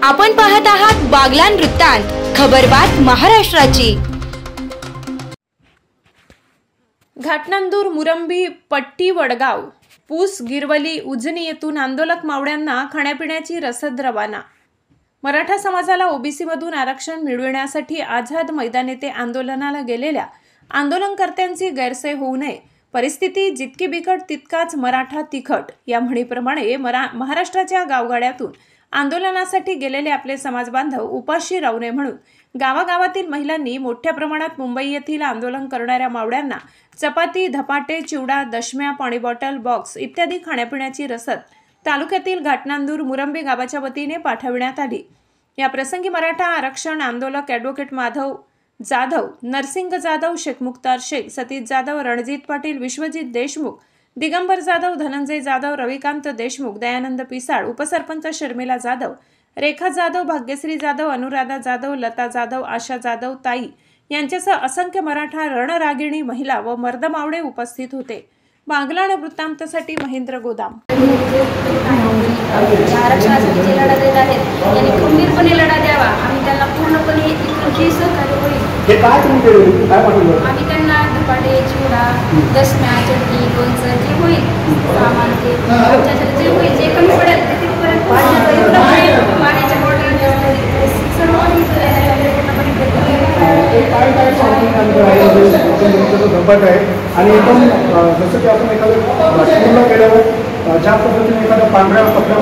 आपण पाहत आहात बागलाण वृत्तांत, खबरबात महाराष्ट्राची। घाटनांदूर, मुरंबी, पट्टी, वडगाव, पूस, गिरवली, उजनी येथून आंदोलक मावळ्यांना खाण्यापिण्याची रसद रवाना। मराठा समाजाला ओबीसी मधून आरक्षण मिळविण्यासाठी आझाद मैदान येथे आंदोलनाला गेलेल्या आंदोलनकर्त्यांची गैरसोय होऊ नये, परिस्थिती जितकी बिकट तितकाच मराठा तिखट या म्हणीप्रमाणे महाराष्ट्राच्या गावगाड्यातून आंदोलनासाठी गेलेले आपले समाज बांधव उपाशी राहू नये म्हणून गावागावातील महिलांनी मोठ्या प्रमाणात मुंबई येथील आंदोलन करणाऱ्या मावळ्यांना चपाती, धपाटे, चिवडा, दशम्या, पाणी बॉटल, बॉक्स इत्यादी खाण्यापिण्याची रसद तालुक्यातील घाटनांदूर, मुरंबी गावाच्या वतीने पाठविण्यात आली। या प्रसंगी मराठा आरक्षण आंदोलक ॲडव्होकेट माधव जाधव, नरसिंग जाधव, शेख मुख्तार शेख, सतीश जाधव, रणजित पाटील, विश्वजित देशमुख, दिगंबर जाधव, धनंजय जाधव, रविकांत देशमुख, दयानंद पिसाळ, उपसरपंच शर्मिला जाधव, रेखा जाधव, भाग्यश्री जाधव, अनुराधा जाधव, लता जाधव, आशा जाधव, ताई यांच्यासह असंख्य मराठा रणरागिणी महिला व मर्दमावळे उपस्थित होते। बागलाण वृत्तांतासाठी महेंद्र गोदाम। आरक्षणासाठी जे लढा देत आहेत त्यांनी खंबीरपणे लढा द्यावा आणि त्यांना पूर्णपणे इतकं सहकार्य होईल। आम्ही त्यांना धपाटे, चिवडा, दशम्या, चटणी, लोणचं जे होईल सामान ते आमच्याकडे जे होईल, जे कमी पडेल ते तिथपर्यंत पाण्याच्या बॉटल सर्व धपाट आहे आणि एकदम जसं की आपण एखाद्या स्कूलला गेल्यावर ज्या पद्धतीने एखाद्या पांढऱ्या कपड्या